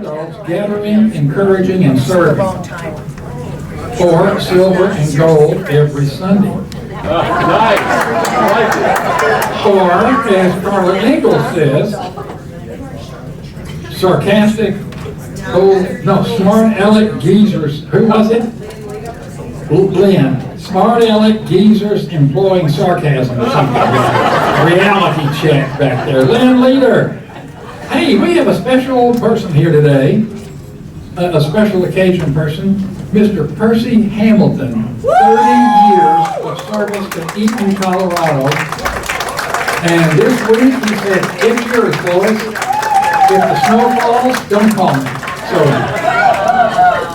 adults gathering, encouraging, and serving. 4, silver and gold every Sunday. Nice. I like it. Or, as Carla Ingalls says, sarcastic, smart aleck geezers. Who was it? Lynn. Smart aleck geezers employing sarcasm or something. Reality check back there. Lynn Leader. Hey, we have a special person here today, a special occasion person, Mr. Percy Hamilton, 30 years of service to Eaton, Colorado. And this week he said, it's yours, boys. If the snow falls, don't call me.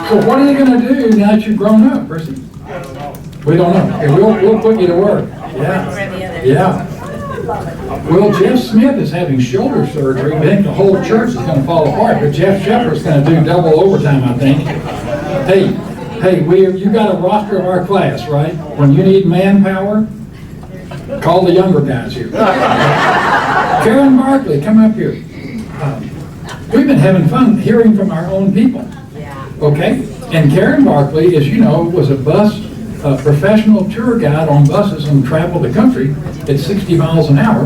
So what are you going to do now that you've grown up, Percy? We don't know. Okay, we'll put you to work. Yeah. Yeah. Well, Jeff Smith is having shoulder surgery. We think the whole church is going to fall apart, but Jeff Shepherd's going to do double overtime, I think. Hey, you got a roster of our class, right? When you need manpower, call the younger guys here. Karen Barkley, come up here. We've been having fun hearing from our own people. Okay? And Karen Barkley, as you know, was a professional tour guide on buses and traveled the country at 60 miles an hour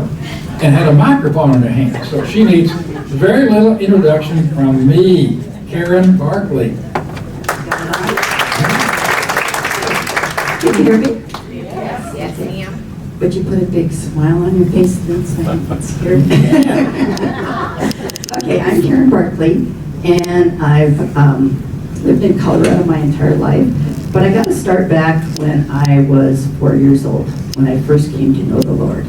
and had a microphone in her hand. So she needs very little introduction from me, Karen Barkley. Can you hear me? Yes, ma'am. Would you put a big smile on your face then so I can hear me? Okay, I'm Karen Barkley, and I've lived in Colorado my entire life, but I got to start back when I was 4 years old, when I first came to know the Lord.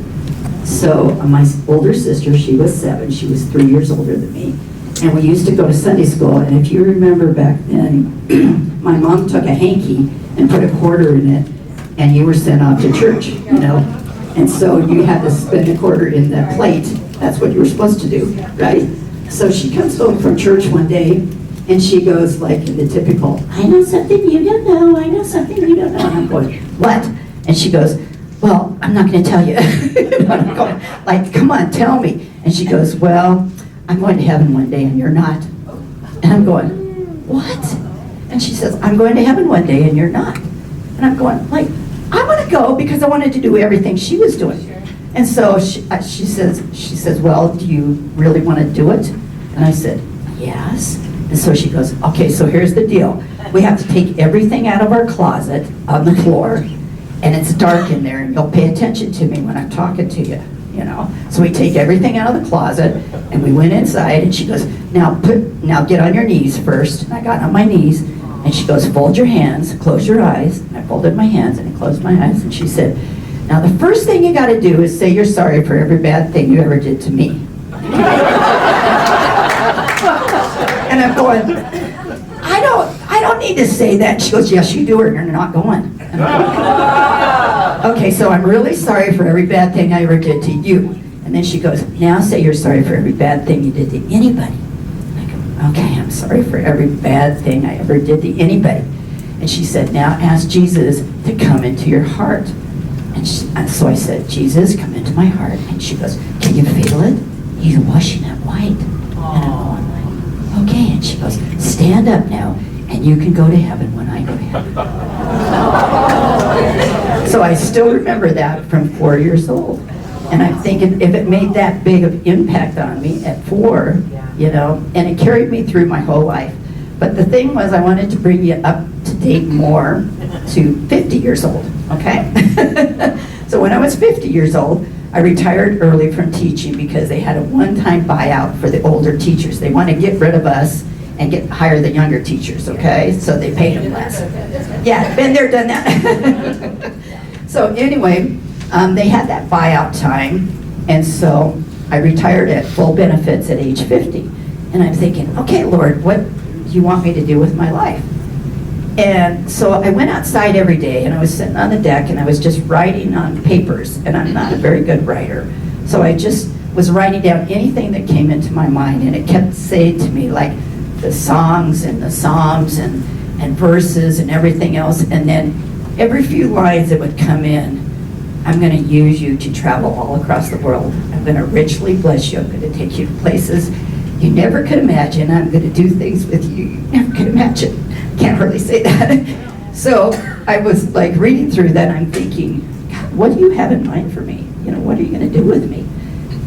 So my older sister, she was 7, she was 3 years older than me, and we used to go to Sunday school, and if you remember back then, my mom took a hanky and put a quarter in it, and you were sent off to church, you know, and so you had to spend a quarter in that plate. That's what you were supposed to do, right? So she comes home from church one day, and she goes like in the typical, I know something you don't know, I know something you don't know. And I'm going, what? And she goes, well, I'm not going to tell you. And I'm going, like, come on, tell me. And she goes, well, I'm going to heaven one day and you're not. And I'm going, what? And she says, I'm going to heaven one day and you're not. And I'm going, like, I want to go because I wanted to do everything she was doing. And so she says, well, do you really want to do it? And I said, yes. And so she goes, okay, so here's the deal. We have to take everything out of our closet on the floor, and it's dark in there, and you'll pay attention to me when I'm talking to you, you know. So we take everything out of the closet, and we went inside, and she goes, now get on your knees first. And I got on my knees, and she goes, fold your hands, close your eyes. And I folded my hands, and I closed my eyes, and she said, now the first thing you got to do is say you're sorry for every bad thing you ever did to me. And I'm going, I don't need to say that. She goes, yes, you do, or you're not going. And I'm going, okay, so I'm really sorry for every bad thing I ever did to you. And then she goes, now say you're sorry for every bad thing you did to anybody. And I go, okay, I'm sorry for every bad thing I ever did to anybody. And she said, now ask Jesus to come into your heart. And so I said, Jesus, come into my heart. And she goes, can you feel it? He's washing it white. And I'm going like, okay. And she goes, stand up now, and you can go to heaven when I go to heaven. So I still remember that from 4 years old. And I'm thinking, if it made that big of impact on me at 4, you know, and it carried me through my whole life. But the thing was, I wanted to bring you up to date more to 50 years old, okay? So when I was 50 years old, I retired early from teaching because they had a one-time buyout for the older teachers. They want to get rid of us and hire the younger teachers, okay? So they paid them less. Yeah, been there, done that. So anyway, they had that buyout time, and so I retired at full benefits at age 50. And I'm thinking, okay, Lord, what do you want me to do with my life? And so I went outside every day, and I was sitting on the deck, and I was just writing on papers, and I'm not a very good writer. So I just was writing down anything that came into my mind, and it kept saying to me, like, the songs and the psalms and verses and everything else. And then every few lines that would come in, I'm going to use you to travel all across the world. I'm going to richly bless you. I'm going to take you to places you never could imagine I'm going to do things with you. You never could imagine. Can't hardly say that. So I was like reading through that, I'm thinking, God, what do you have in mind for me? You know, what are you going to do with me?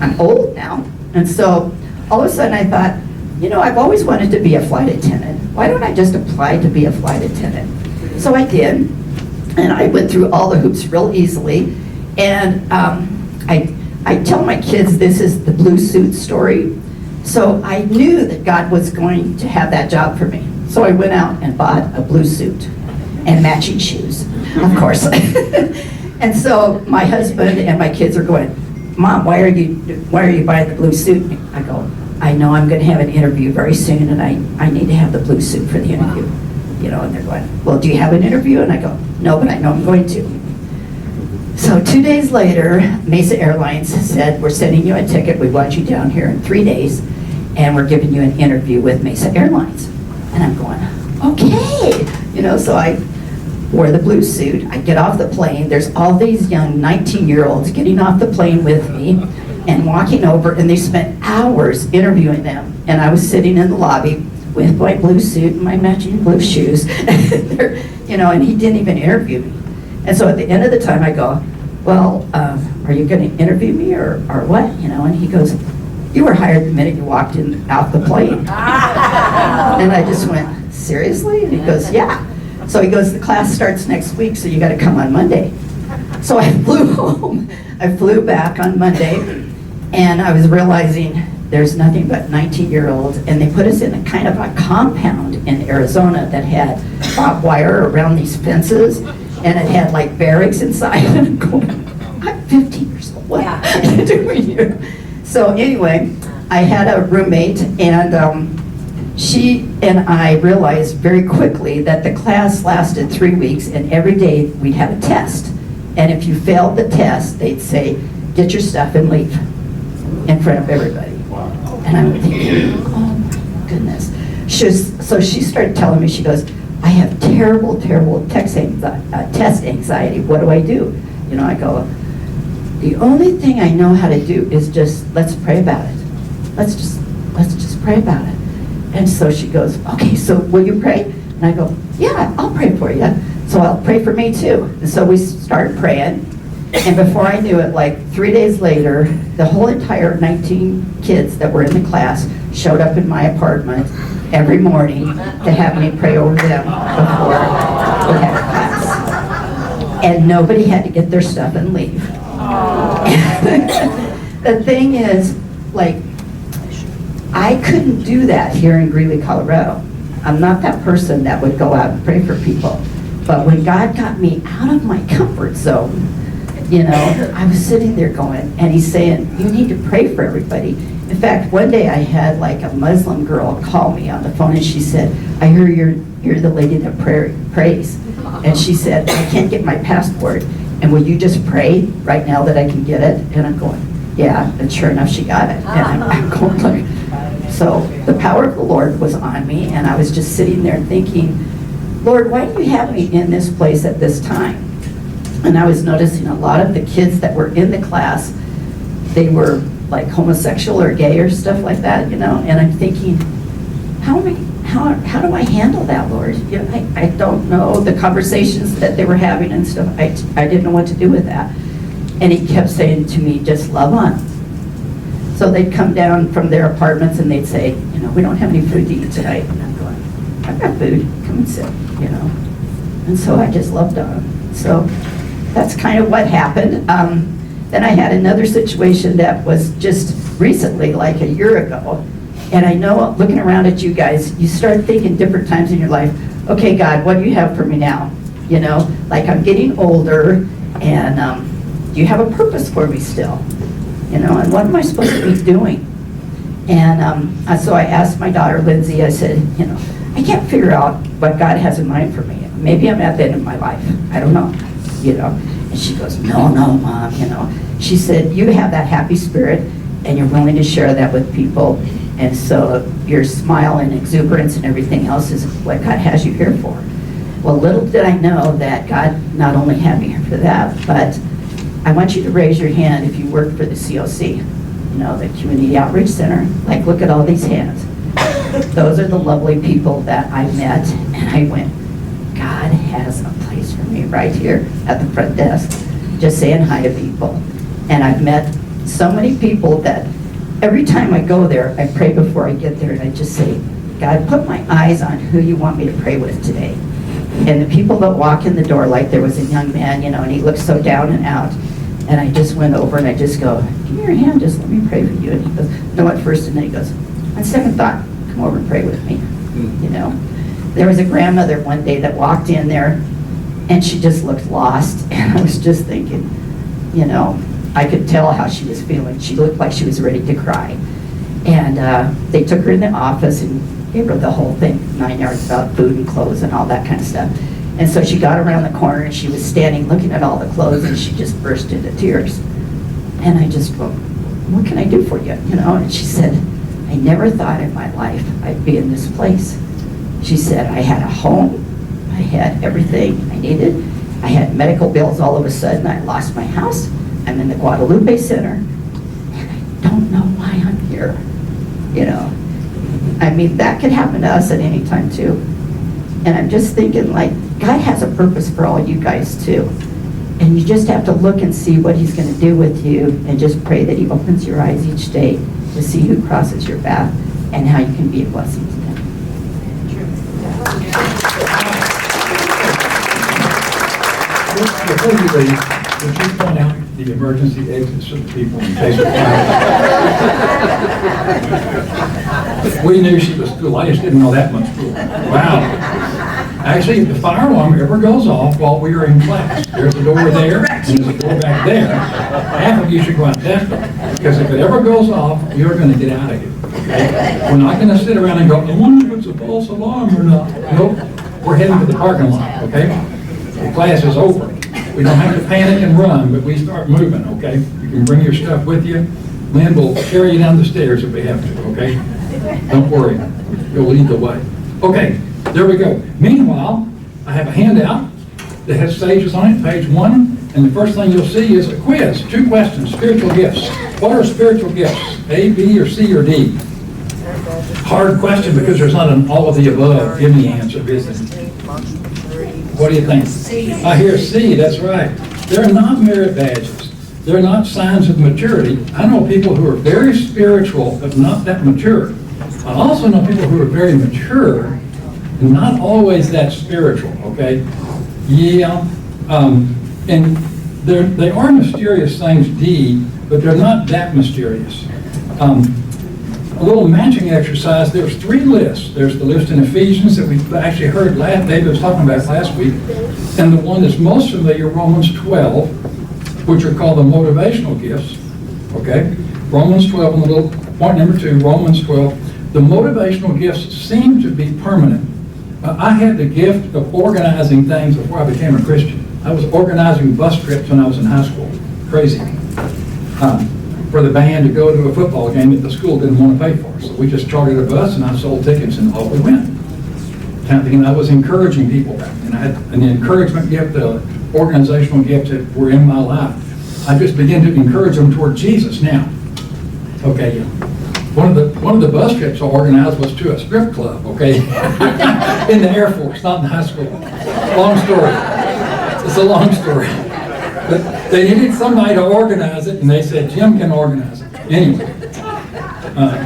I'm old now. And so all of a sudden I thought, you know, I've always wanted to be a flight attendant. Why don't I just apply to be a flight attendant? So I did, and I went through all the hoops real easily. And I tell my kids this is the blue suit story. So I knew that God was going to have that job for me. So I went out and bought a blue suit and matching shoes, of course. And so my husband and my kids are going, Mom, why are you buying the blue suit? I go, I know I'm going to have an interview very soon, and I need to have the blue suit for the interview. You know, and they're going, well, do you have an interview? And I go, no, but I know I'm going to. So 2 days later, Mesa Airlines said, we're sending you a ticket. We want you down here in 3 days, and we're giving you an interview with Mesa Airlines. And I'm going, okay. You know, so I wore the blue suit. I get off the plane. There's all these young 19-year-olds getting off the plane with me and walking over, and they spent hours interviewing them. And I was sitting in the lobby with my blue suit and my matching blue shoes. You know, and he didn't even interview me. And so at the end of the time, I go, well, are you going to interview me or what? You know, and he goes, you were hired the minute you walked in out the plane. And I just went, seriously? And he goes, yeah. So he goes, the class starts next week, so you got to come on Monday. So I flew home. I flew back on Monday, and I was realizing there's nothing but 19-year-olds, and they put us in a kind of a compound in Arizona that had barbed wire around these fences, and it had like barracks inside. And I'm going, I'm 15 years old. What am I doing here? So anyway, I had a roommate, and she and I realized very quickly that the class lasted 3 weeks, and every day we'd have a test. And if you failed the test, they'd say, get your stuff and leave in front of everybody. And I'm thinking, oh my goodness. So she started telling me, she goes, I have terrible, terrible test anxiety. What do I do? You know, I go, the only thing I know how to do is just, let's pray about it. Let's just pray about it. And so she goes, okay, so will you pray? And I go, yeah, I'll pray for you. So I'll pray for me too. And so we started praying. And before I knew it, like 3 days later, the whole entire 19 kids that were in the class showed up in my apartment every morning to have me pray over them before we had class. And nobody had to get their stuff and leave. The thing is, like, I couldn't do that here in Greeley, Colorado. I'm not that person that would go out and pray for people. But when God got me out of my comfort zone, you know, I was sitting there going, and he's saying, you need to pray for everybody. In fact, one day I had like a Muslim girl call me on the phone, and she said, I hear you're the lady that prays. And she said, I can't get my passport, and will you just pray right now that I can get it? And I'm going, yeah, and sure enough, she got it. And I'm going like, so the power of the Lord was on me, and I was just sitting there thinking, Lord, why do you have me in this place at this time? And I was noticing a lot of the kids that were in the class, they were like homosexual or gay or stuff like that, you know, and I'm thinking, how do I handle that, Lord? You know, I don't know the conversations that they were having and stuff. I didn't know what to do with that. And he kept saying to me, just love on them. So they'd come down from their apartments and they'd say, you know, we don't have any food to eat tonight. And I'm going, I've got food, come and sit, you know. And so I just loved on them. So that's kind of what happened. Then I had another situation that was just recently, like a year ago. And I know, looking around at you guys, you start thinking different times in your life, okay, God, what do you have for me now? You know, like I'm getting older, and do you have a purpose for me still? You know, and what am I supposed to be doing? And so I asked my daughter, Lindsay, I said, you know, I can't figure out what God has in mind for me. Maybe I'm at the end of my life. I don't know, you know. And she goes, no, Mom, you know. She said, you have that happy spirit, and you're willing to share that with people. And so your smile and exuberance and everything else is what God has you here for. Well, little did I know that God not only had me here for that, but I want you to raise your hand if you work for the COC. the Community Outreach Center. Like, look at all these hands. Those are the lovely people that I met, and I went, God has a place for me right here at the front desk, just saying hi to people. And I've met so many people that every time I go there, I pray before I get there, and I just say, God, put my eyes on who you want me to pray with today. And the people that walk in the door, like there was a young man, and he looked so down and out, and I just went over and I just go, give me your hand, just let me pray for you. And he goes, no, at first, and then he goes, on second thought, come over and pray with me. There was a grandmother one day that walked in there, and she just looked lost, and I was just thinking, I could tell how she was feeling. She looked like she was ready to cry. And they took her in the office and gave her the whole thing, 9 yards about food and clothes and all that kind of stuff. And so she got around the corner, and she was standing looking at all the clothes, and she just burst into tears. And I just go, what can I do for you? And she said, I never thought in my life I'd be in this place. She said, I had a home, I had everything I needed, I had medical bills. All of a sudden I lost my house, I'm in the Guadalupe Center, and I don't know why I'm here. I mean, that could happen to us at any time too. And I'm just thinking, like, God has a purpose for all you guys too. And you just have to look and see what he's going to do with you, and just pray that he opens your eyes each day to see who crosses your path and how you can be a blessing to them. Before you leave, would you point out the emergency exits of the people in case of fire? We knew she was cool. I just didn't know that much cool. Wow. Actually, if the fire alarm ever goes off while we are in class, there's a door there, and there's a door back there. Half of you should go out that door, because if it ever goes off, you're going to get out of here. Okay? We're not going to sit around and go, I wonder if it's a false alarm or not. Nope. We're heading to the parking lot, okay? The class is over. We don't have to panic and run, but we start moving, okay? You can bring your stuff with you. Lynn will carry you down the stairs if we have to, okay? Don't worry. You'll lead the way. Okay, there we go. Meanwhile, I have a handout that has stages on it, page 1, and the first thing you'll see is a quiz. 2 questions, spiritual gifts. What are spiritual gifts? A, B, or C, or D? Hard question because there's not an all of the above. Give me the answer, isn't it? What do you think? I hear C, that's right. They're not merit badges. They're not signs of maturity. I know people who are very spiritual but not that mature. I also know people who are very mature and not always that spiritual, okay? Yeah, and they are mysterious things, D, but they're not that mysterious. A little matching exercise, there's 3 lists. There's the list in Ephesians that we actually heard David was talking about last week, and the one that's most familiar, Romans 12, which are called the motivational gifts, okay? Romans 12, and the little point number 2, Romans 12, the motivational gifts seem to be permanent. I had the gift of organizing things before I became a Christian. I was organizing bus trips when I was in high school. Crazy. For the band to go to a football game that the school didn't want to pay for. So we just chartered a bus, and I sold tickets, and off we went. And I was encouraging people, and I had an encouragement gift, the organizational gifts that were in my life. I just began to encourage them toward Jesus. Now, okay, one of the bus trips I organized was to a strip club, okay, in the Air Force, not in high school. Long story. It's a long story. But they needed somebody to organize it, and they said, Jim can organize it. Anyway,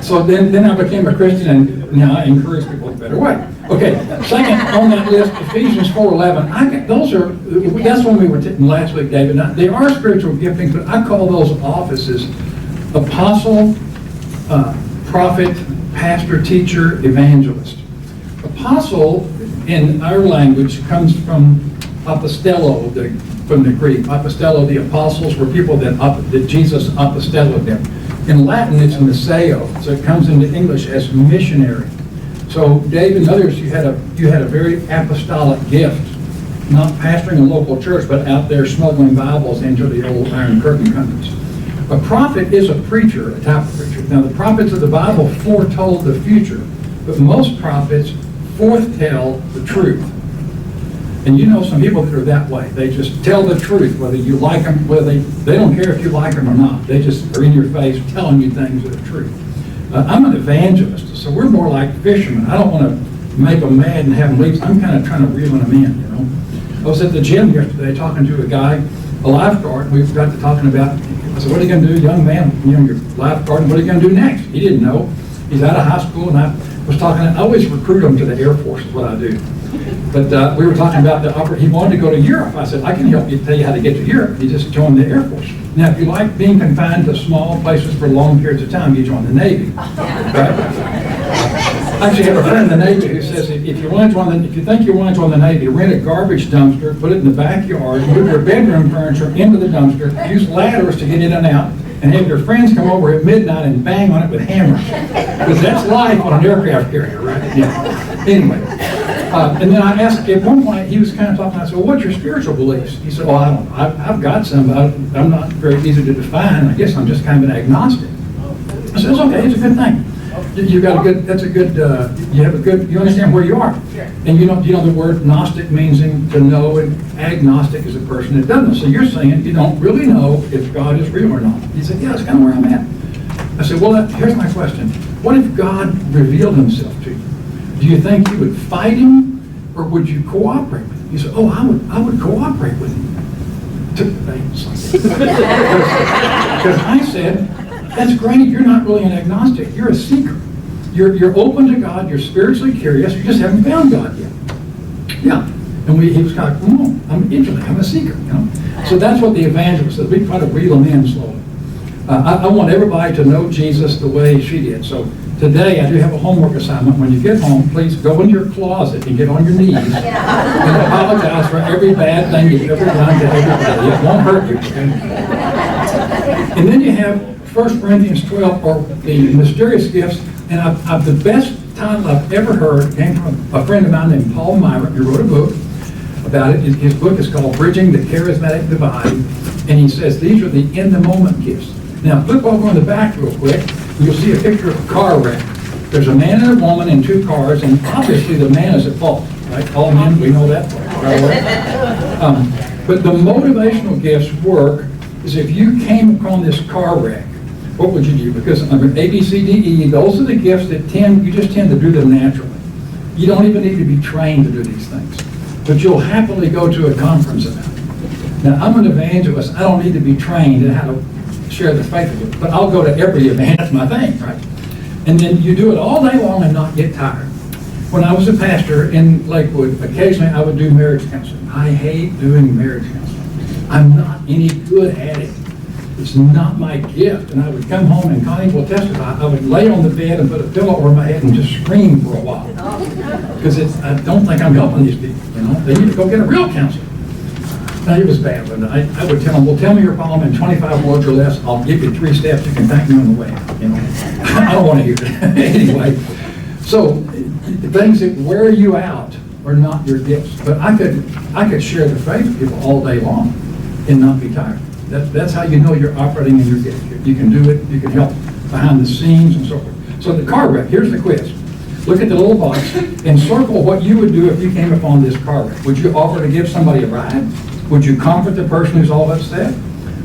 so then I became a Christian, and now I encourage people in a better way. Okay, second on that list, Ephesians 4:11. That's when we were last week, David. Now, they are spiritual giftings, but I call those offices apostle, prophet, pastor, teacher, evangelist. Apostle in our language comes from apostello, from the Greek. Apostello, the apostles were people that Jesus apostelloed them. In Latin, it's missio, so it comes into English as missionary. So, Dave and others, you had a very apostolic gift, not pastoring a local church, but out there smuggling Bibles into the old Iron Curtain countries. A prophet is a preacher, a type of preacher. Now, the prophets of the Bible foretold the future, but most prophets foretell the truth. And you know some people that are that way. They just tell the truth, whether you like them, whether they don't care if you like them or not. They just are in your face telling you things that are true. I'm an evangelist, so we're more like fishermen. I don't want to make them mad and have them leave. I'm kind of trying to reel them in, you know. I was at the gym yesterday talking to a guy, a lifeguard, and we got to talking about, I said, what are you going to do, young man, you know, your lifeguard, and what are you going to do next? He didn't know. He's out of high school, and I was talking, I always recruit him to the Air Force is what I do. But we were talking about he wanted to go to Europe. I said, I can help you, tell you how to get to Europe. He just joined the Air Force. Now, if you like being confined to small places for long periods of time, you join the Navy. Right? I actually have a friend in the Navy who says if you think you want to join the Navy, rent a garbage dumpster, put it in the backyard, move your bedroom furniture into the dumpster, use ladders to get in and out, and have your friends come over at midnight and bang on it with hammers. Because that's life on an aircraft carrier, right? Yeah. Anyway. And then I asked, at one point, he was kind of talking, I said, well, what's your spiritual beliefs? He said, well, I don't know. I've got some, but I'm not very easy to define. I guess I'm just kind of an agnostic. I said, it's okay, it's a good thing. You understand where you are. And you know the word Gnostic means to know, and agnostic is a person that doesn't know. So you're saying you don't really know if God is real or not. He said, yeah, that's kind of where I'm at. I said, well, here's my question. What if God revealed himself to you? Do you think you would fight him, or would you cooperate with him? He said, oh, I would cooperate with him. Because I said, that's great, you're not really an agnostic, you're a seeker. You're open to God, you're spiritually curious, you just haven't found God yet. Yeah. And he was kind of, no, I'm interested, I'm a seeker, you know. So that's what the evangelist says. We try to reel them in slowly. I want everybody to know Jesus the way she did. So today, I do have a homework assignment. When you get home, please go into your closet and get on your knees and apologize for every bad thing you've ever done to everybody. It won't hurt you. Okay? And then you have 1 Corinthians 12, or the mysterious gifts. And the best title I've ever heard came from a friend of mine named Paul Myron, who wrote a book about it. His book is called Bridging the Charismatic Divide. And he says these are the in-the-moment gifts. Now, flip over on the back real quick. You'll see a picture of a car wreck. There's a man and a woman in two cars, and obviously the man is at fault, right? All men, we know that. Right? But the motivational gifts work is if you came upon this car wreck, what would you do? Because under A, B, C, D, E, those are the gifts that you just tend to do them naturally. You don't even need to be trained to do these things. But you'll happily go to a conference about it. Now, I'm an evangelist. I don't need to be trained in how to share the faith of it, but I'll go to every event. That's my thing, right? And then you do it all day long and not get tired. When I was a pastor in Lakewood, occasionally I would do marriage counseling. I hate doing marriage counseling. I'm not any good at it. It's not my gift. And I would come home, and Connie will testify, I would lay on the bed and put a pillow over my head and just scream for a while. Because I don't think I'm helping these people, you know? They need to go get a real counselor. No, it was bad, but I would tell them, well, tell me your problem in 25 words or less. I'll give you 3 steps. You can thank me on the way out, you know. I don't want to hear it. Anyway, so the things that wear you out are not your gifts. But I could share the faith with people all day long and not be tired. That's how you know you're operating in your gift. You can do it. You can help behind the scenes and so forth. So the car wreck, here's the quiz. Look at the little box and circle what you would do if you came upon this car wreck. Would you offer to give somebody a ride? Would you comfort the person who's all upset?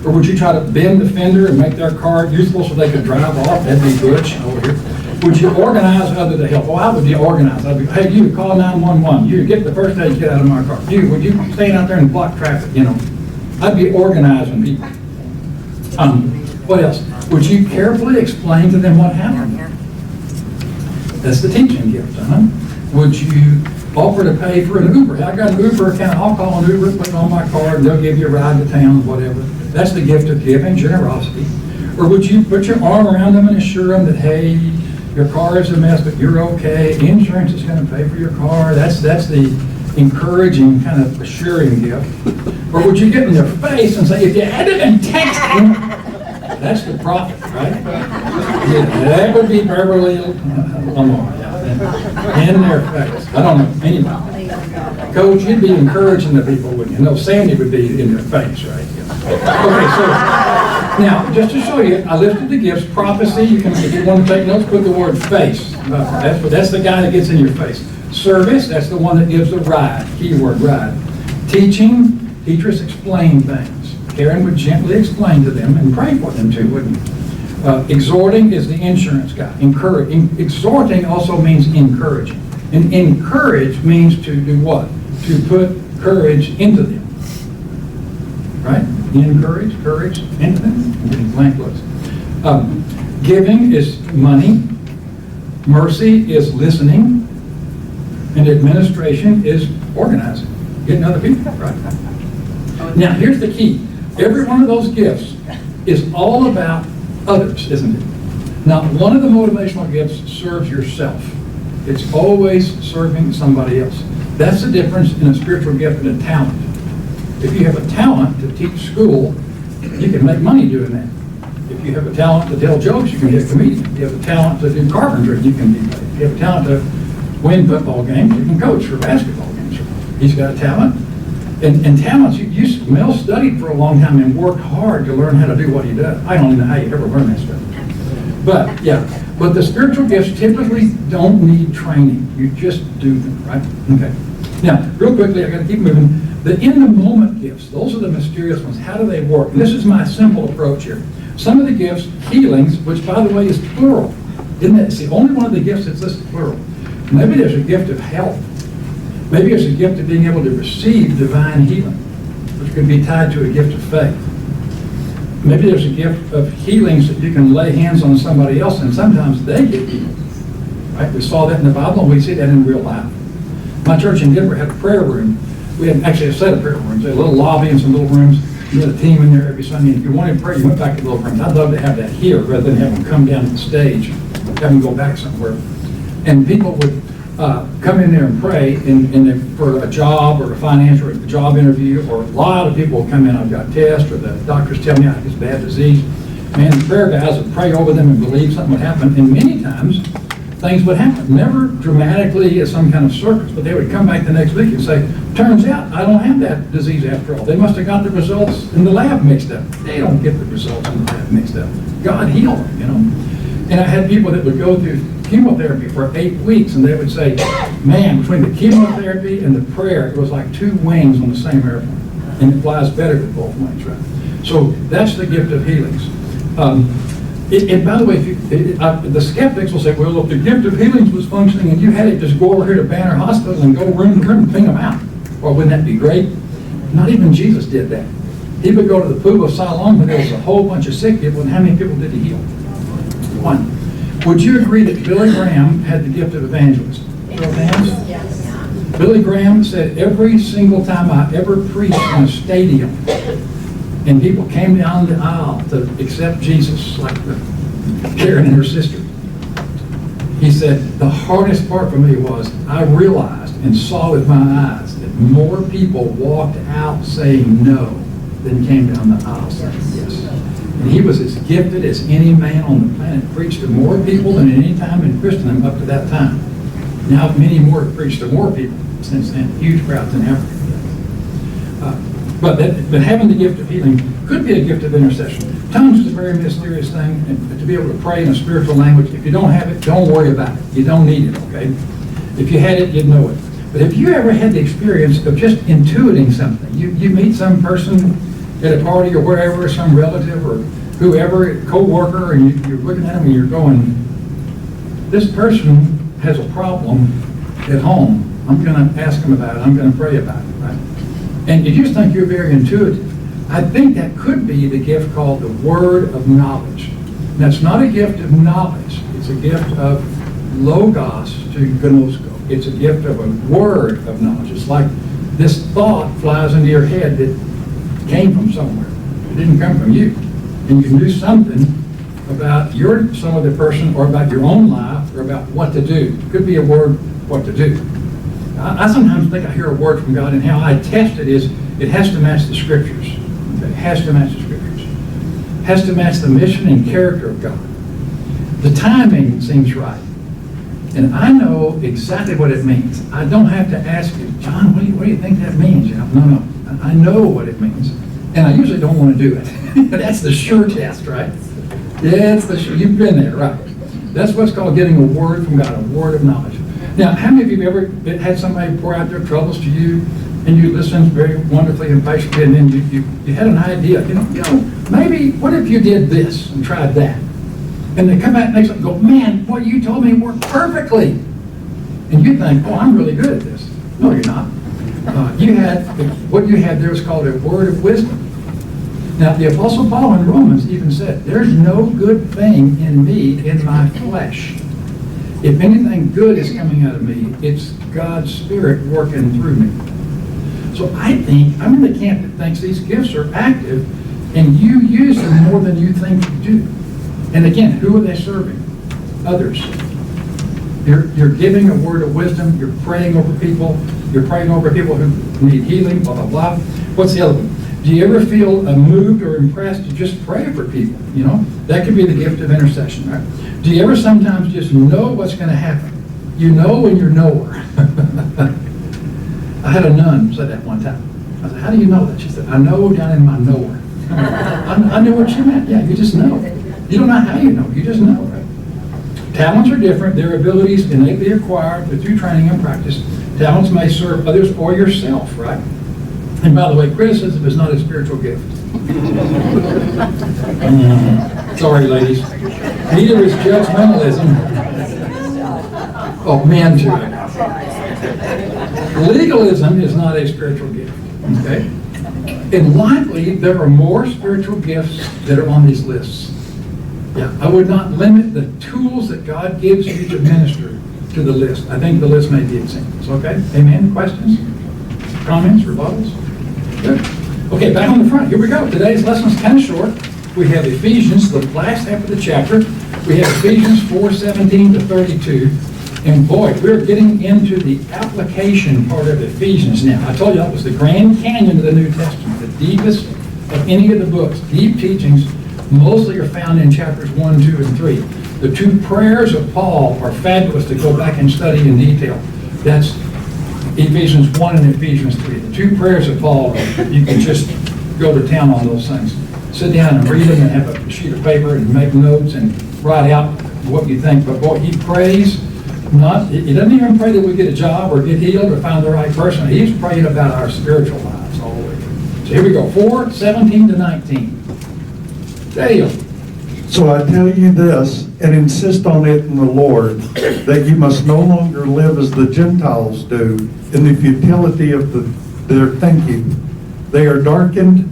Or would you try to bend the fender and make their car useful so they could drive off? That'd be Butch over here. Would you organize others to help? Oh, I would be organized. I'd be, hey, you call 911. You get the first aid, get out of my car. Would you stand out there and block traffic? You know, I'd be organizing people. What else? Would you carefully explain to them what happened? That's the teaching gift, Would you offer to pay for an Uber? I got an Uber account. I'll call an Uber, put it on my card, and they'll give you a ride to town, whatever. That's the gift of giving, generosity. Or would you put your arm around them and assure them that, hey, your car is a mess, but you're okay. Insurance is going to pay for your car. That's the encouraging, kind of assuring gift. Or would you get in their face and say, if you had it been texting, that's the prophet, right? Yeah, that would be Beverly Lamar. In their face. I don't know. Anyway. Coach, you'd be encouraging the people, wouldn't you? No, Sandy would be in their face, right? Yeah. Okay, so Now, just to show you, I listed the gifts. Prophecy, you can, if you want to take notes, put the word face. That's the guy that gets in your face. Service, that's the one that gives the ride, keyword ride. Teaching, teachers explain things. Karen would gently explain to them and pray for them too, wouldn't you? Exhorting is the insurance guy. Exhorting also means encouraging. And encourage means to do what? To put courage into them. Right? Encourage, courage, into them. I'm getting blank looks. Giving is money. Mercy is listening. And administration is organizing. Getting other people, right? Now, here's the key. Every one of those gifts is all about others, isn't it? Now, one of the motivational gifts serves yourself. It's always serving somebody else. That's the difference in a spiritual gift and a talent. If you have a talent to teach school, you can make money doing that. If you have a talent to tell jokes, you can be a comedian. If you have a talent to do carpentry, you can be paid. If you have a talent to win football games, you can coach for basketball games. He's got a talent. And talents, Mel studied for a long time and worked hard to learn how to do what he does. I don't even know how you ever learn that stuff. But, yeah. But the spiritual gifts typically don't need training. You just do them, right? Okay. Now, real quickly, I got to keep moving. The in-the-moment gifts, those are the mysterious ones. How do they work? And this is my simple approach here. Some of the gifts, healings, which, by the way, is plural. Isn't it? It's the only one of the gifts that's listed plural. Maybe there's a gift of health. Maybe there's a gift of being able to receive divine healing, which could be tied to a gift of faith. Maybe there's a gift of healings that you can lay hands on somebody else and sometimes they get healed. Right? We saw that in the Bible and we see that in real life. My church in Denver had a prayer room. We had actually a set of prayer rooms. They had a little lobby and some little rooms. You had a team in there every Sunday. And if you wanted prayer, you went back to the little rooms. I'd love to have that here rather than have them come down to the stage, have them go back somewhere. And people would come in there and pray for a job or a financial or a job interview, or a lot of people will come in, I've got tests, or the doctors tell me I have this bad disease. Man, the prayer guys would pray over them and believe something would happen, and many times things would happen. Never dramatically as some kind of circus, but they would come back the next week and say, turns out I don't have that disease after all. They must have got the results in the lab mixed up. They don't get the results in the lab mixed up. God healed them, you know. And I had people that would go through chemotherapy for 8 weeks, and they would say, man, between the chemotherapy and the prayer, it was like 2 wings on the same airplane. And it flies better with both wings, right? So that's the gift of healings. And by the way, the skeptics will say, well, if the gift of healings was functioning and you had it, just go over here to Banner Hospital and go room to room and ping them out. Or wouldn't that be great? Not even Jesus did that. He would go to the pool of Siloam when there was a whole bunch of sick people, and how many people did he heal? 1. Would you agree that Billy Graham had the gift of evangelist? Yes. Billy Graham said every single time I ever preached in a stadium and people came down the aisle to accept Jesus, like Karen and her sister, he said, the hardest part for me was I realized and saw with my eyes that more people walked out saying no than came down the aisle saying yes. And he was as gifted as any man on the planet, preached to more people than at any time in Christendom up to that time. Now many more have preached to more people since then, huge crowds in Africa. But having the gift of healing could be a gift of intercession. Tongues is a very mysterious thing, and to be able to pray in a spiritual language, if you don't have it, don't worry about it. You don't need it, okay? If you had it, you'd know it. But if you ever had the experience of just intuiting something, you meet some person at a party or wherever, some relative or whoever, co-worker, and you're looking at them and you're going, this person has a problem at home. I'm going to ask them about it. I'm going to pray about it, right? And you just think you're very intuitive. I think that could be the gift called the word of knowledge. Now, it's not a gift of knowledge. It's a gift of logos to gnosko. It's a gift of a word of knowledge. It's like this thought flies into your head that came from somewhere. It didn't come from you. And you can do something about some other person or about your own life or about what to do. It could be a word, what to do. I sometimes think I hear a word from God, and how I test it is it has to match the scriptures. It has to match the scriptures. It has to match the mission and character of God. The timing seems right. And I know exactly what it means. I don't have to ask you, John, what do you think that means? You know, no. I know what it means. And I usually don't want to do it. That's the sure test, right? Yeah, it's the sure. You've been there, right? That's what's called getting a word from God, a word of knowledge. Now, how many of you have ever had somebody pour out their troubles to you, and you listened very wonderfully and patiently, and then you had an idea, you know, maybe, what if you did this and tried that? And they come back next week and go, man, what you told me worked perfectly. And you think, oh, I'm really good at this. No, you're not. What you had there is called a word of wisdom. Now, the Apostle Paul in Romans even said, there's no good thing in me, in my flesh. If anything good is coming out of me, it's God's Spirit working through me. So I think, I'm in the camp that thinks these gifts are active, and you use them more than you think you do. And again, who are they serving? Others. You're giving a word of wisdom, you're praying over people who need healing, blah, blah, blah. What's the other one? Do you ever feel moved or impressed to just pray for people? You know, that could be the gift of intercession, right? Do you ever sometimes just know what's going to happen? You know when you're knower. I had a nun say that one time. I said, how do you know that? She said, I know down in my knower. I knew what she meant. Yeah, you just know. You don't know how you know. You just know, right? Talents are different. They're abilities innately acquired through training and practice. Talents may serve others or yourself, right? And by the way, criticism is not a spiritual gift. Sorry, ladies. Neither is judgmentalism. Oh, men too. Legalism is not a spiritual gift. Okay? And likely, there are more spiritual gifts that are on these lists. Yeah, I would not limit the tools that God gives you to minister to the list. I think the list may be examples. Okay? Amen? Questions? Comments? Rebuttals? Good. Okay, back on the front. Here we go. Today's lesson is kind of short. We have Ephesians, the last half of the chapter. We have Ephesians 4:17 to 32. And boy, we're getting into the application part of Ephesians now. I told you that was the Grand Canyon of the New Testament, the deepest of any of the books. Deep teachings mostly are found in chapters 1, 2, and 3. The two prayers of Paul are fabulous to go back and study in detail. That's Ephesians 1 and Ephesians 3. The two prayers of Paul, you can just go to town on those things. Sit down and read them and have a sheet of paper and make notes and write out what you think. But boy, he prays. He doesn't even pray that we get a job or get healed or find the right person. He's praying about our spiritual lives all the way through. So here we go, 4:17 to 19. Dale. So I tell you this, and insist on it in the Lord, that you must no longer live as the Gentiles do, in the futility of their thinking. They are darkened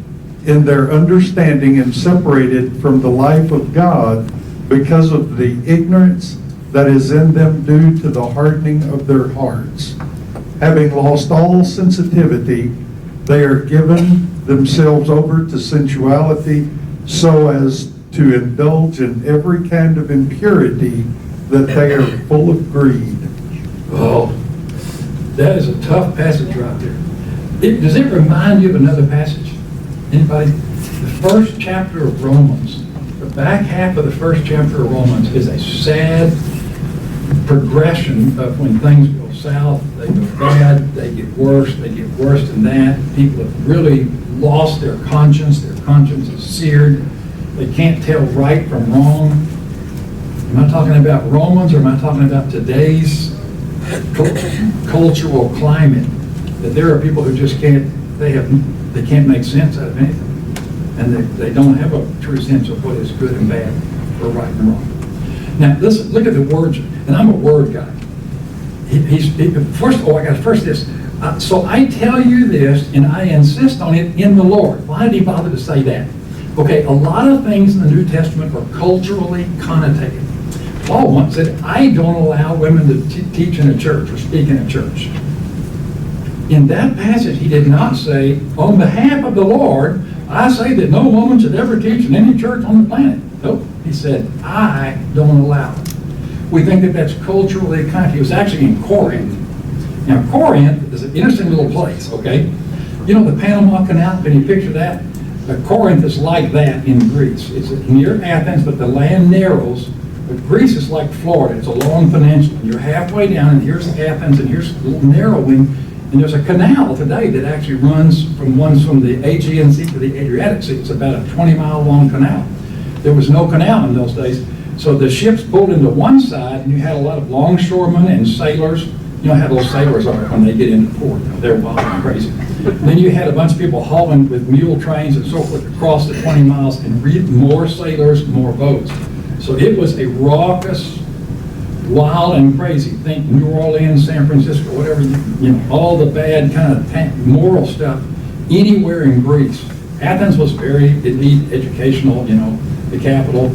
in their understanding and separated from the life of God because of the ignorance that is in them due to the hardening of their hearts. Having lost all sensitivity, they are given themselves over to sensuality so as to indulge in every kind of impurity, that they are full of greed. Oh, that is a tough passage right there. Does it remind you of another passage? Anybody? The first chapter of Romans, the back half of the first chapter of Romans is a sad progression of when things go south, they go bad, they get worse than that. People have really lost their conscience is seared. They can't tell right from wrong. Am I talking about Romans or am I talking about today's cultural climate? That there are people who just can't make sense out of anything. And they don't have a true sense of what is good and bad or right and wrong. Now, listen, look at the words, and I'm a word guy. First this. So I tell you this, and I insist on it in the Lord. Why did he bother to say that? Okay, a lot of things in the New Testament are culturally connotated. Paul once said, I don't allow women to teach in a church or speak in a church. In that passage, he did not say, on behalf of the Lord, I say that no woman should ever teach in any church on the planet. Nope. He said, I don't allow it. We think that that's culturally connotated. He was actually in Corinth. Now, Corinth is an interesting little place, okay? You know the Panama Canal? Can you picture that? Corinth is like that in Greece. It's near Athens, but the land narrows. But Greece is like Florida. It's a long peninsula. You're halfway down, and here's Athens, and here's a little narrowing, And there's a canal today that actually runs from the Aegean Sea to the Adriatic Sea. It's about a 20-mile long canal. There was no canal in those days. So the ships pulled into one side, and you had a lot of longshoremen and sailors. You know how those sailors are when they get into port. They're wild and crazy. Then you had a bunch of people hauling with mule trains and so forth across the 20 miles, and more sailors, more boats. So it was a raucous, wild and crazy. Think New Orleans, San Francisco, whatever, you know, all the bad kind of moral stuff anywhere in Greece. Athens was very elite, educational, you know, the capital.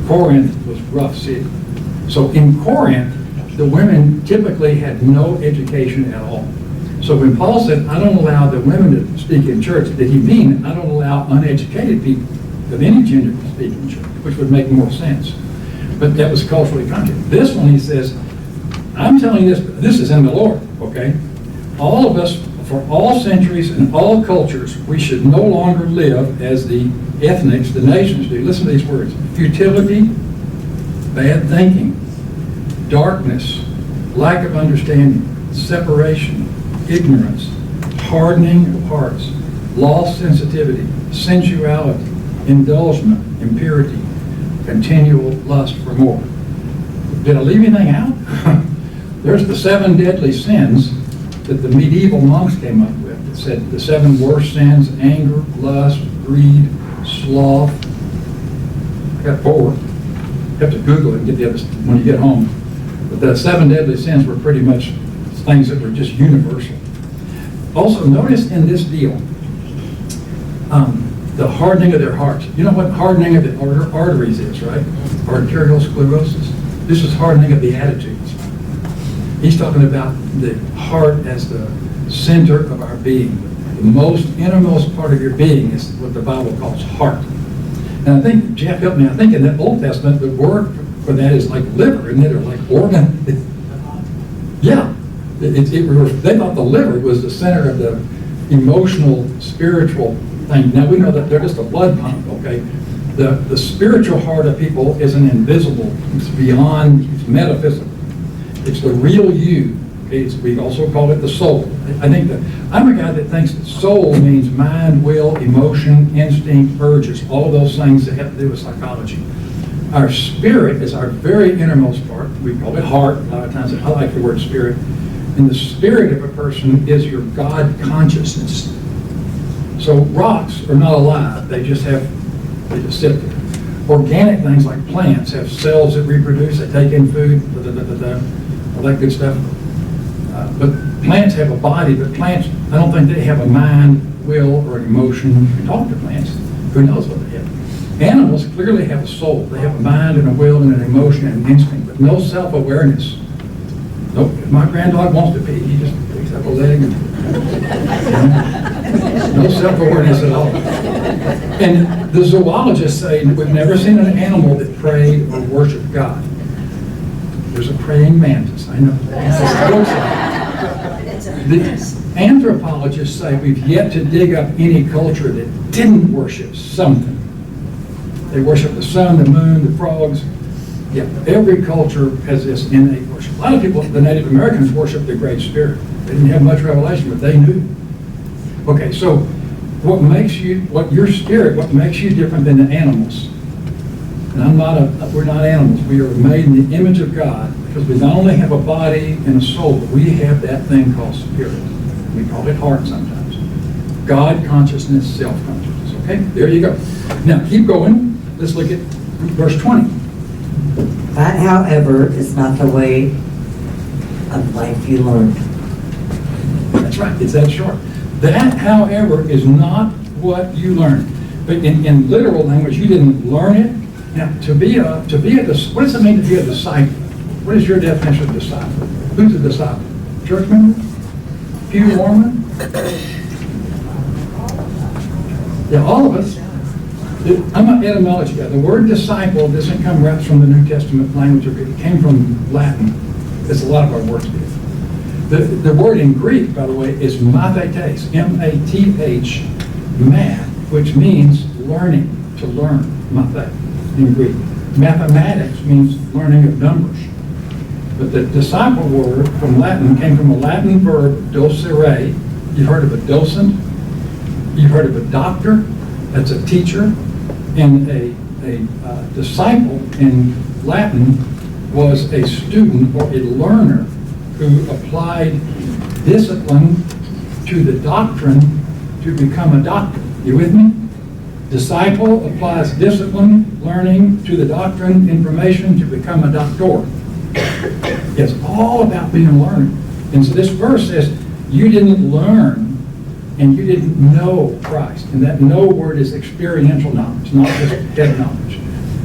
Corinth was rough city. So in Corinth, the women typically had no education at all. So when Paul said, I don't allow the women to speak in church, did he mean I don't allow uneducated people of any gender to speak in church, which would make more sense. But that was culturally contrary. This one, he says, I'm telling you this is in the Lord, okay? All of us, for all centuries and all cultures, we should no longer live as the ethnics, the nations do. Listen to these words. Futility, bad thinking, darkness, lack of understanding, separation, ignorance, hardening of hearts, lost sensitivity, sensuality, indulgence, impurity, continual lust for more. Did I leave anything out? There's the 7 deadly sins that the medieval monks came up with. It said the 7 worst sins: anger, lust, greed, sloth. I got 4. You have to Google it and get the others when you get home. But the 7 deadly sins were pretty much things that were just universal. Also, notice in this deal, the hardening of their hearts. You know what hardening of the arteries is, right? Arterial sclerosis. This is hardening of the attitudes. He's talking about the heart as the center of our being. The most innermost part of your being is what the Bible calls heart. And I think, Jeff helped me, I think in the Old Testament, the word for that is like liver, isn't it? Or like organ. Yeah. They thought the liver was the center of the emotional, spiritual thing. Now we know that they're just a blood pump, okay? The spiritual heart of people is an invisible, it's beyond, it's metaphysical. It's the real you. Okay? We also call it the soul. I think that I'm a guy that thinks that soul means mind, will, emotion, instinct, urges, all of those things that have to do with psychology. Our spirit is our very innermost part. We call it heart. A lot of times I like the word spirit. And the spirit of a person is your God consciousness. So rocks are not alive. They just sit there. Organic things like plants have cells that reproduce, they take in food, all that good stuff. But plants have a body, but plants, I don't think they have a mind, will, or an emotion. You talk to plants, who knows what they have. Animals clearly have a soul. They have a mind and a will and an emotion and an instinct, but no self-awareness. Nope. If my granddog wants to pee, he just picks up a leg and no self-awareness at all. And the zoologists say we've never seen an animal that prayed or worshiped God. There's a praying mantis, I know. The anthropologists say we've yet to dig up any culture that didn't worship something. They worship the sun, the moon, the frogs. Yeah, every culture has this innate worship. A lot of people, the Native Americans, worship the Great Spirit. They didn't have much revelation, but they knew. Okay, so what makes you different than the animals? And we're not animals. We are made in the image of God because we not only have a body and a soul, but we have that thing called spirit. We call it heart sometimes. God consciousness, self-consciousness. Okay, there you go. Now keep going. Let's look at verse 20. That, however, is not the way of life you learned. That's right, it's that short. That, however, is not what you learned. But in literal language, you didn't learn it. Now, what does it mean to be a disciple? What is your definition of disciple? Who's a disciple? Church member? Pew Mormon? Yeah, all of us. I'm an etymology guy. The word disciple doesn't come right from the New Testament language. It came from Latin, as a lot of our words do. The word in Greek, by the way, is mathetes, M-A-T-H, math, which means learning, to learn, mathe, in Greek. Mathematics means learning of numbers. But the disciple word from Latin came from a Latin verb, docere. You've heard of a docent. You've heard of a doctor. That's a teacher. And a disciple in Latin was a student or a learner who applied discipline to the doctrine to become a doctor. You with me? Disciple applies discipline, learning to the doctrine, information to become a doctor. It's all about being a learner. And so this verse says, you didn't learn and you didn't know Christ. And that know word is experiential knowledge, not just head knowledge.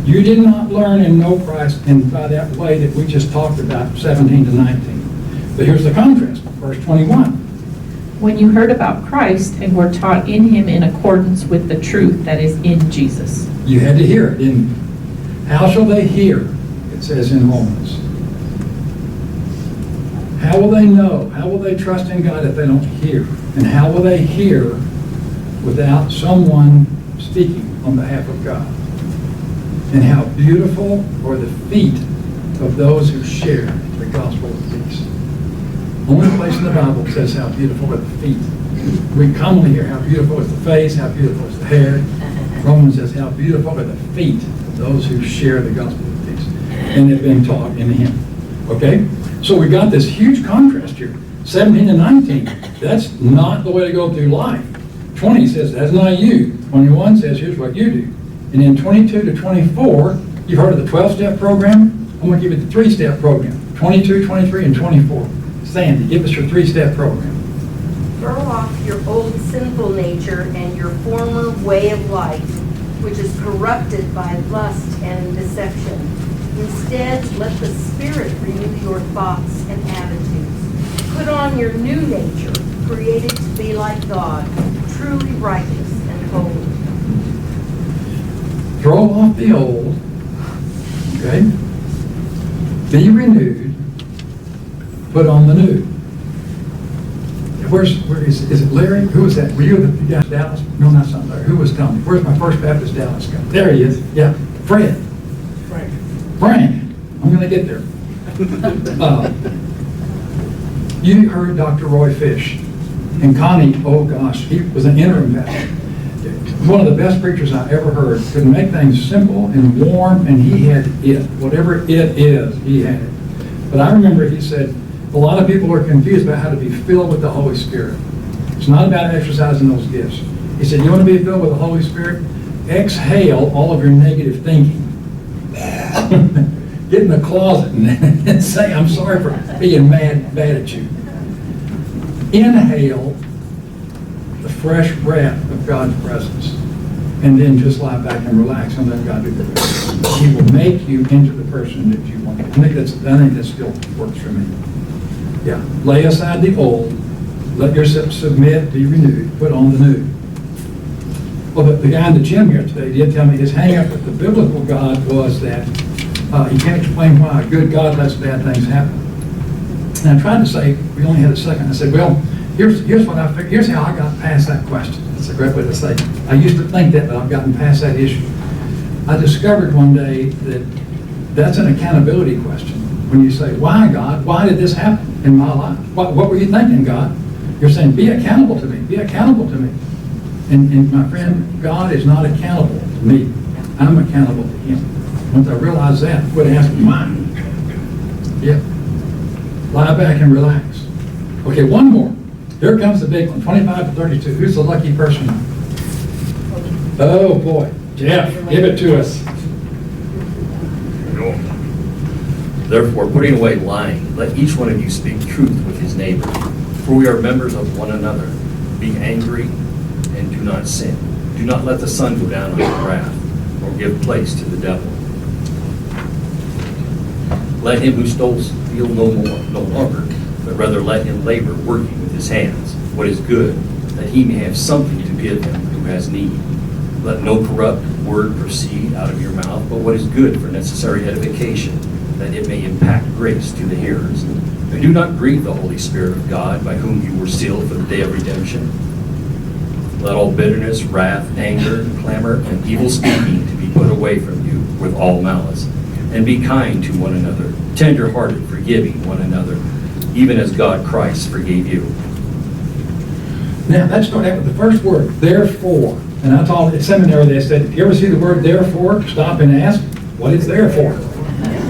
You did not learn and know Christ and by that way that we just talked about, 17 to 19. But here's the contrast, verse 21. When you heard about Christ and were taught in him in accordance with the truth that is in Jesus. You had to hear it, didn't you? How shall they hear? It says in Romans. How will they know? How will they trust in God if they don't hear? And how will they hear without someone speaking on behalf of God? And how beautiful are the feet of those who share the gospel of peace. Only place in the Bible says how beautiful are the feet. We commonly hear how beautiful is the face, how beautiful is the hair. Romans says how beautiful are the feet of those who share the gospel of peace and have been taught in him. Okay? So we got this huge contrast here. 17 to 19, that's not the way to go through life. 20 says, that's not you. 21 says, here's what you do. And in 22 to 24, you've heard of the 12-step program? I'm going to give you the 3-step program. 22, 23, and 24. Sandy, give us your 3-step program. Throw off your old sinful nature and your former way of life, which is corrupted by lust and deception. Instead, let the Spirit renew your thoughts and attitudes. Put on your new nature, created to be like God, truly righteous and holy. Throw off the old, okay? Be renewed, put on the new. Where is it Larry? Who was that? Were you the guy in Dallas? No, that's not Larry. Who was telling me? Where's my First Baptist Dallas guy? There he is. Yeah, Fred. Frank. I'm going to get there. You heard Dr. Roy Fish. And Connie, oh gosh, he was an interim pastor. One of the best preachers I ever heard. Could make things simple and warm, and he had it. Whatever it is, he had it. But I remember he said, a lot of people are confused about how to be filled with the Holy Spirit. It's not about exercising those gifts. He said, you want to be filled with the Holy Spirit? Exhale all of your negative thinking. Get in the closet and say, I'm sorry for being bad at you. Inhale the fresh breath of God's presence. And then just lie back and relax and let God do the rest. He will make you into the person that you want. I think that still works for me. Yeah. Lay aside the old. Let yourself submit, be renewed, put on the new. Well, the guy in the gym here today did tell me his hang-up with the biblical God was that he can't explain why a good God lets bad things happen. And I tried to say, we only had a second. I said, well, here's what I figured. Here's how I got past that question. That's a great way to say it. I used to think that, but I've gotten past that issue. I discovered one day that that's an accountability question. When you say, why, God? Why did this happen in my life? What were you thinking, God? You're saying, be accountable to me. Be accountable to me. And my friend, God is not accountable to me. I'm accountable to him. Once I realize that, quit asking why. Yeah. Lie back and relax. Okay, one more. Here comes the big one, 25 to 32. Who's the lucky person? Oh, boy. Jeff, give it to us. Therefore, putting away lying, let each one of you speak truth with his neighbor. For we are members of one another. Be angry and do not sin. Do not let the sun go down on your wrath, or give place to the devil. Let him who stole steal no longer, but rather let him labor, working with his hands, what is good, that he may have something to give him who has need. Let no corrupt word proceed out of your mouth, but what is good for necessary edification, that it may impact grace to the hearers. And do not grieve the Holy Spirit of God, by whom you were sealed for the day of redemption. Let all bitterness, wrath, anger, clamor, and evil speaking to be put away from you with all malice. And be kind to one another, tender-hearted, forgiving one another, even as God Christ forgave you. Now, let's start out with the first word, therefore. And I taught at seminary, they said, if you ever see the word therefore, stop and ask what it's there for.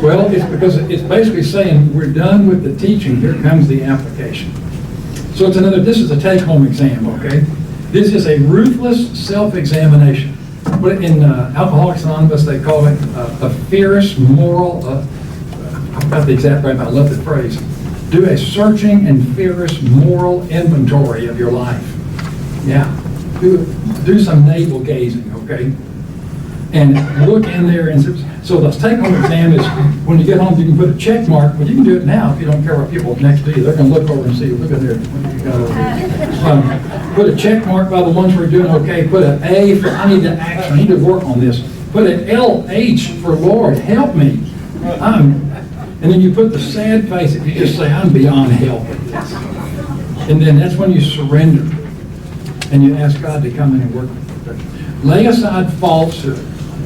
Well, it's because it's basically saying we're done with the teaching, here comes the application. So this is a take-home exam, okay? This is a ruthless self-examination. In Alcoholics Anonymous, they call it a fierce moral, I've got the exact right, but I love the phrase. Do a searching and fierce moral inventory of your life. Yeah, do some navel gazing, okay? And look in there, and so the take-home exam is, when you get home, you can put a check mark, but you can do it now if you don't care what people next to you, they're gonna look over and see, look at there, what you got over there. Put a check mark by the ones who are doing okay, put an A for I need to action, I need to work on this. Put an LH for Lord, help me. And then you put the sad face, you just say, I'm beyond help with this. And then that's when you surrender and you ask God to come in and work with you. Lay aside falsehood.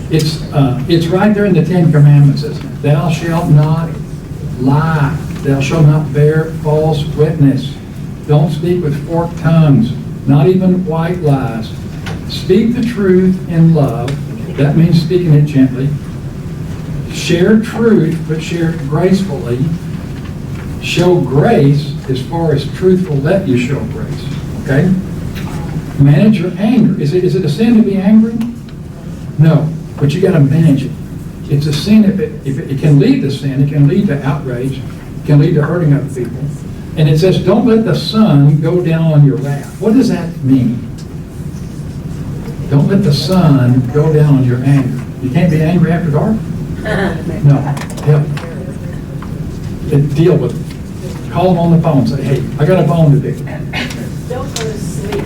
It's right there in the Ten Commandments. It says, thou shalt not lie. Thou shalt not bear false witness. Don't speak with forked tongues, not even white lies. Speak the truth in love. That means speaking it gently. Share truth, but share it gracefully. Show grace as far as truth will let you show grace. Okay? Manage your anger. Is it a sin to be angry? No, but you got to manage it. It's a sin if it can lead to sin. It can lead to outrage. It can lead to hurting other people. And it says, don't let the sun go down on your wrath. What does that mean? Don't let the sun go down on your anger. You can't be angry after dark? No. Deal with it. Call them on the phone and say, hey, I got a bone to pick. Don't go to sleep.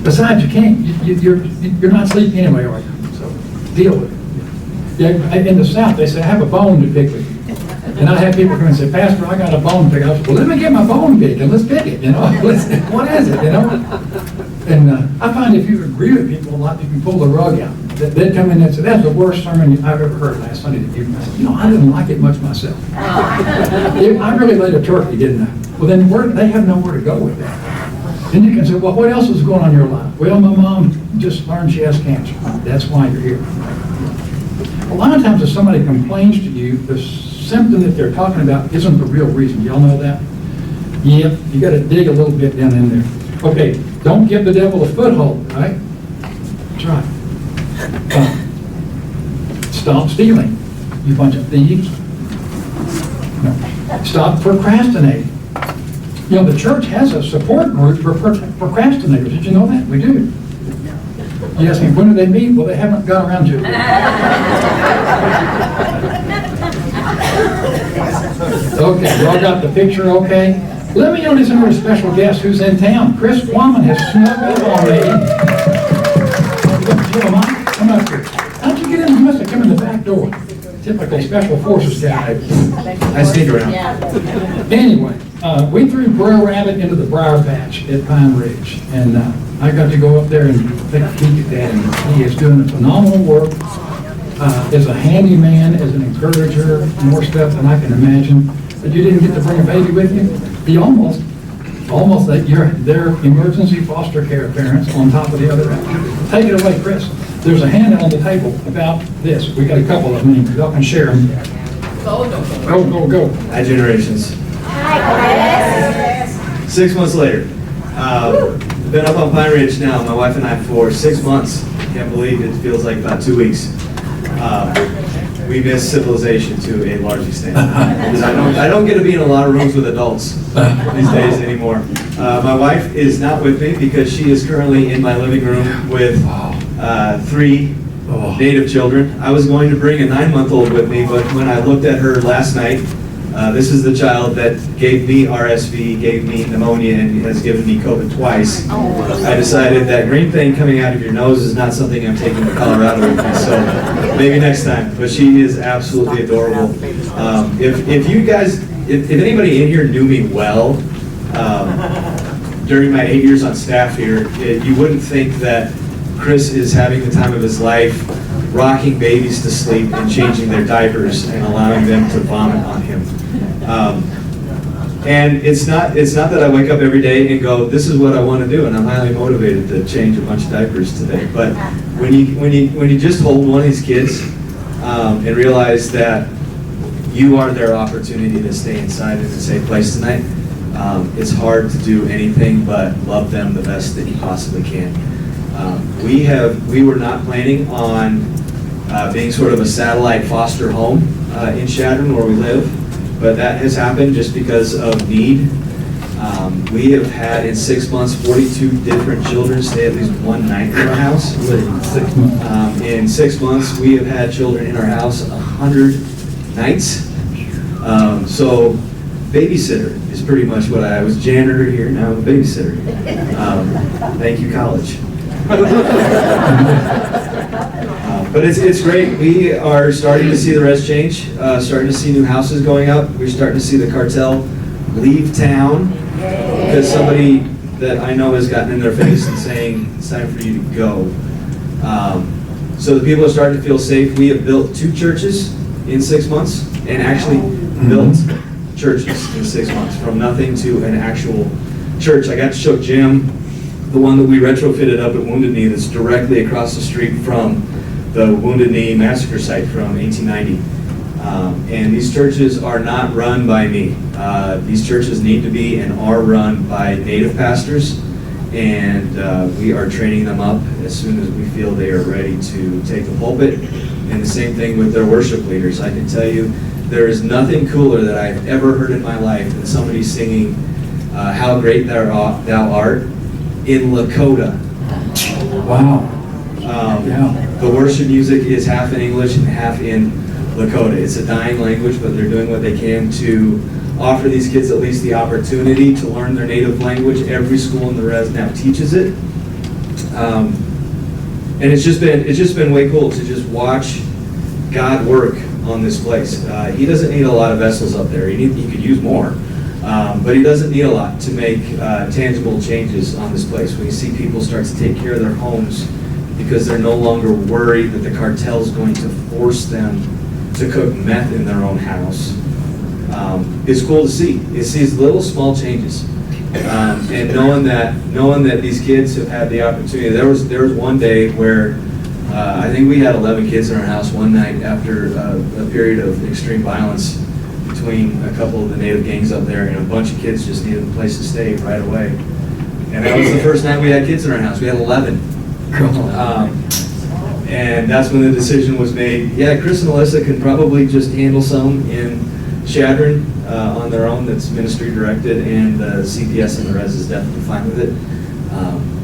Besides, you can't. You're not sleeping anyway, are you? So deal with it. Yeah, in the South, they say, I have a bone to pick with you. And I have people come and say, Pastor, I got a bone to pick. I say, well, let me get my bone picked and let's pick it. You know, what is it? You know. And I find if you agree with people a lot, you can pull the rug out. They'd come in and say, that's the worst sermon I've ever heard last Sunday. I said, I didn't like it much myself. I really laid a turkey, didn't I? Well, then they have nowhere to go with that. Then you can say, well, what else is going on in your life? Well, my mom just learned she has cancer. That's why you're here. A lot of times if somebody complains to you, the symptom that they're talking about isn't the real reason. Y'all know that? Yep, you got to dig a little bit down in there. Okay, don't give the devil a foothold, right? That's right. Stop stealing, you bunch of thieves. No. Stop procrastinating. You know, the church has a support group for procrastinators. Did you know that? We do. You ask me, when do they meet? Well, they haven't got around to it. Okay, you all got the picture okay? Let me introduce our special guest who's in town. Chris Woman has snuck up on me. Come up here. How'd you get in? You must have come in the back door. Typical Special Forces guy. I sneak around. Anyway, we threw Brer Rabbit into the briar patch at Pine Ridge. And I got to go up there and take a peek at that. And he is doing a phenomenal work as a handyman, as an encourager, more stuff than I can imagine. But you didn't get to bring a baby with you? He almost that you're their emergency foster care parents on top of the other activities. Take it away, Chris. There's a handout on the table about this. We got a couple of them. Y'all can share them. Go. Hi, Generations. Hi, Chris. 6 months later. Been up on Pine Ridge now, my wife and I, for 6 months. Can't believe it feels like about 2 weeks. We miss civilization to a large extent. Because I don't get to be in a lot of rooms with adults these days anymore. My wife is not with me because she is currently in my living room with 3 native children. I was going to bring a 9-month-old with me, but when I looked at her last night, this is the child that gave me RSV, gave me pneumonia, and has given me COVID twice. I decided that green thing coming out of your nose is not something I'm taking to Colorado with me, so maybe next time. But she is absolutely adorable. If you guys, if anybody in here knew me well, during my 8 years on staff here, you wouldn't think that Chris is having the time of his life. rocking babies to sleep and changing their diapers and allowing them to vomit on him. And it's not that I wake up every day and go, this is what I want to do, and I'm highly motivated to change a bunch of diapers today. But when you just hold one of these kids and realize that you are their opportunity to stay inside in a safe place tonight, it's hard to do anything but love them the best that you possibly can. We were not planning on being sort of a satellite foster home in Chadron where we live, but that has happened just because of need. We have had in 6 months 42 different children stay at least one night in our house. In 6 months, we have had children in our house 100 nights. So babysitter is pretty much what I was. Janitor here, now I'm a babysitter. Thank you, college. But it's great. We are starting to see the res change, starting to see new houses going up. We're starting to see the cartel leave town because somebody that I know has gotten in their face and saying, it's time for you to go. So the people are starting to feel safe. We have built 2 churches in 6 months and actually built churches in 6 months from nothing to an actual church. I got to show Jim the one that we retrofitted up at Wounded Knee that's directly across the street from the Wounded Knee massacre site from 1890. And these churches are not run by me. These churches need to be and are run by Native pastors, and we are training them up as soon as we feel they are ready to take the pulpit. And the same thing with their worship leaders. I can tell you, there is nothing cooler that I've ever heard in my life than somebody singing How Great Thou Art in Lakota. Wow. Yeah. The worship music is half in English and half in Lakota. It's a dying language, but they're doing what they can to offer these kids at least the opportunity to learn their native language. Every school in the res now teaches it. And it's just been way cool to just watch God work on this place. He doesn't need a lot of vessels up there. He could use more. But he doesn't need a lot to make tangible changes on this place. When you see people start to take care of their homes because they're no longer worried that the cartel's going to force them to cook meth in their own house, it's cool to see. It's these little small changes. And knowing that these kids have had the opportunity. There was one day where I think we had 11 kids in our house one night after a period of extreme violence between a couple of the Native gangs up there, and a bunch of kids just needed a place to stay right away. And that was the first night we had kids in our house. We had 11. And that's when the decision was made, yeah, Chris and Alyssa can probably just handle some in Chadron on their own. That's ministry directed, and the CPS and the res is definitely fine with it.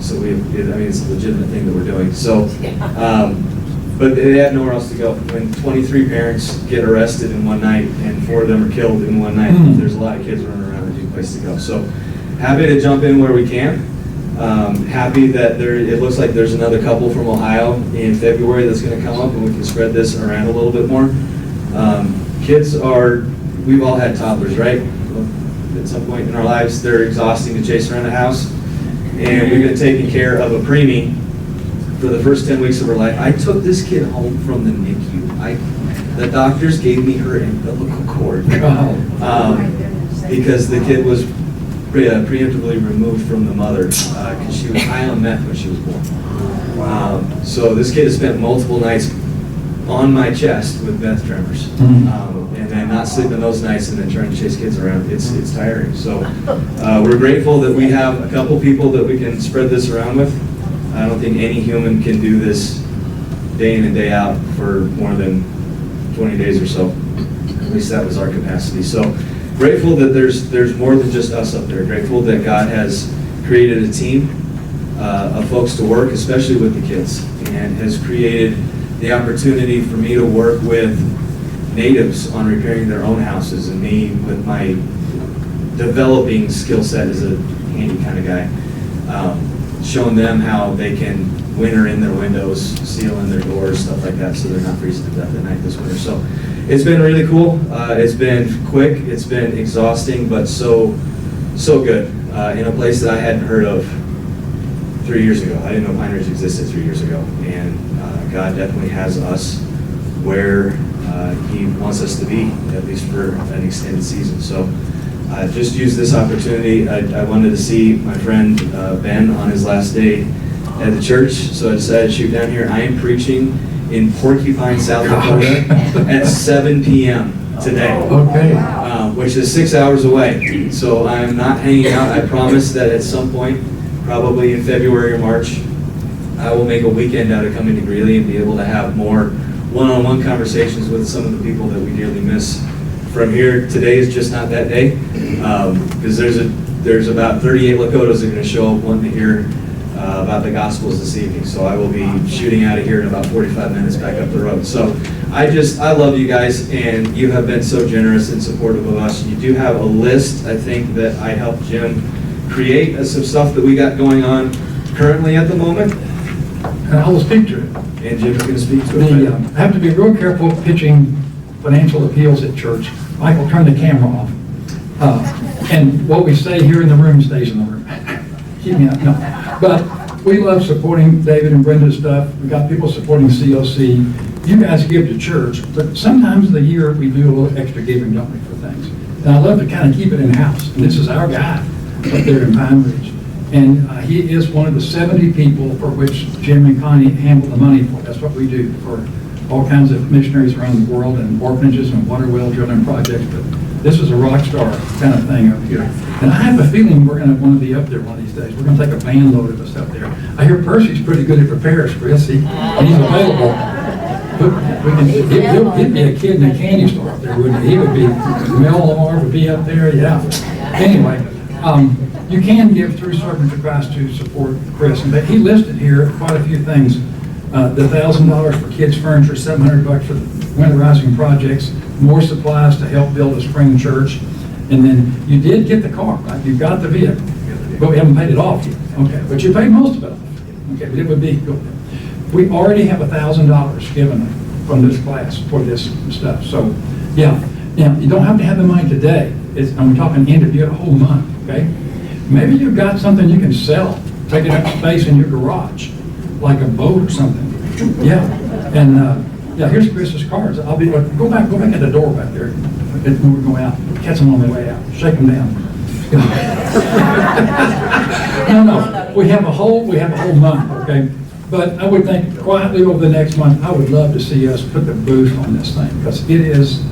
So it's a legitimate thing that we're doing. So, but they had nowhere else to go. When 23 parents get arrested in one night and 4 of them are killed in one night, there's a lot of kids running around and need a place to go. So happy to jump in where we can. Happy that it looks like there's another couple from Ohio in February that's going to come up, and we can spread this around a little bit more. We've all had toddlers, right? At some point in our lives, they're exhausting to chase around the house. And we've been taking care of a preemie for the first 10 weeks of her life. I took this kid home from the NICU. The doctors gave me her umbilical cord because the kid was preemptively removed from the mother because she was high on meth when she was born. So this kid has spent multiple nights on my chest with meth tremors, and then not sleeping those nights, and then trying to chase kids around. It's tiring. So we're grateful that we have a couple people that we can spread this around with. I don't think any human can do this day in and day out for more than 20 days or so. At least that was our capacity. So grateful that there's more than just us up there. Grateful that God has created a team of folks to work, especially with the kids, and has created the opportunity for me to work with natives on repairing their own houses, and me with my developing skill set as a handy kind of guy, showing them how they can winter in their windows, seal in their doors, stuff like that, so they're not freezing to death at night this winter. So it's been really cool. It's been quick. It's been exhausting, but so good in a place that I hadn't heard of 3 years ago. I didn't know Pine Ridge existed 3 years ago, and God definitely has us where He wants us to be, at least for an extended season. So just use this opportunity. I wanted to see my friend Ben on his last day at the church, so I decided to shoot down here. I am preaching in Porcupine, South Dakota at 7 p.m. today. Okay. Which is 6 hours away. So I'm not hanging out. I promise that at some point, probably in February or March, I will make a weekend out of coming to Greeley and be able to have more one-on-one conversations with some of the people that we dearly miss from here. Today is just not that day, because there's about 38 Lakotas that are going to show up wanting to hear about the Gospels this evening. So I will be shooting out of here in about 45 minutes back up the road. So I love you guys, and you have been so generous and supportive of us. You do have a list, I think, that I helped Jim create of some stuff that we got going on currently at the moment. And I will speak to it. And Jim's going to speak to it. I have to be real careful pitching financial appeals at church. Michael, turn the camera off. And what we say here in the room stays in the room. Keep me up, no. But we love supporting David and Brenda's stuff. We got people supporting COC. You guys give to church, but sometimes in the year we do a little extra giving, don't we, for things. And I love to kind of keep it in-house. And this is our guy up there in Pine Ridge. And he is one of the 70 people for which Jim and Connie handle the money for. That's what we do for all kinds of missionaries around the world and orphanages and water well drilling projects. But this is a rock star kind of thing up here. And I have a feeling we're going to want to be up there one of these days. We're going to take a van load of us up there. I hear Percy's pretty good at repairs, Chris. He's available. He'd be a kid in a candy store up there, wouldn't he? He would be, Mel Lamar would be up there, yeah. Anyway, you can give through Servant to Christ to support Chris. And he listed here quite a few things. The $1,000 for kids' furniture, $700 for the winterizing projects, more supplies to help build a spring church. And then you did get the car, right? You got the vehicle, but we haven't paid it off yet. Okay, but you paid most of it off. Okay, but it would be good. We already have $1,000 given from this class for this stuff. So, yeah, you don't have to have the money today. I'm talking end of year, a whole month, okay? Maybe you've got something you can sell, taking up space in your garage, like a boat or something. Yeah, and yeah, here's Chris's cards. I'll be go back at the door back there when we're going out. Catch them on the way out. Shake them down. No, we have a whole month, okay. But I would think quietly over the next month, I would love to see us put the boost on this thing, because it is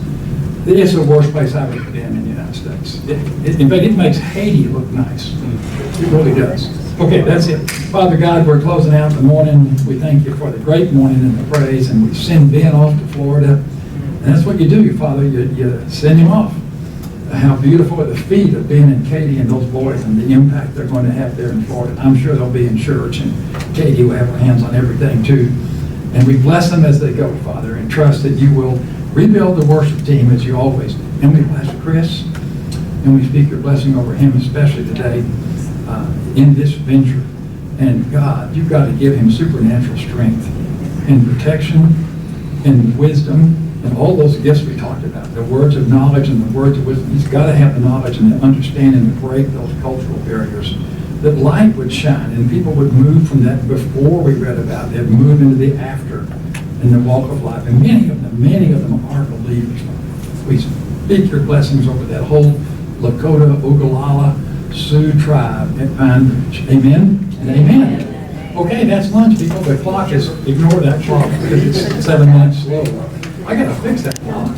the worst place I've ever been in the United States. In fact, it makes Haiti look nice. It really does. Okay, that's it. Father God, we're closing out the morning. We thank you for the great morning and the praise, and we send Ben off to Florida. And that's what you do, Father. You send him off. How beautiful are the feet of Ben and Katie and those boys and the impact they're going to have there in Florida. I'm sure they'll be in church, and Katie will have her hands on everything too. And we bless them as they go, Father, and trust that you will rebuild the worship team as you always do. And we bless Chris, and we speak your blessing over him, especially today in this venture. And God, you've got to give him supernatural strength and protection and wisdom and all those gifts we talked about, the words of knowledge and the words of wisdom. He's got to have the knowledge and the understanding to break those cultural barriers, that light would shine and people would move from that before we read about it. They'd move into the after in the walk of life. And many of them are believers. We speak your blessings over that whole Lakota, Ogallala, Sioux tribe at Pine Ridge. Amen and amen. Okay, that's lunch, people. The clock is, ignore that clock because it's 7 minutes slow. I gotta fix that clock.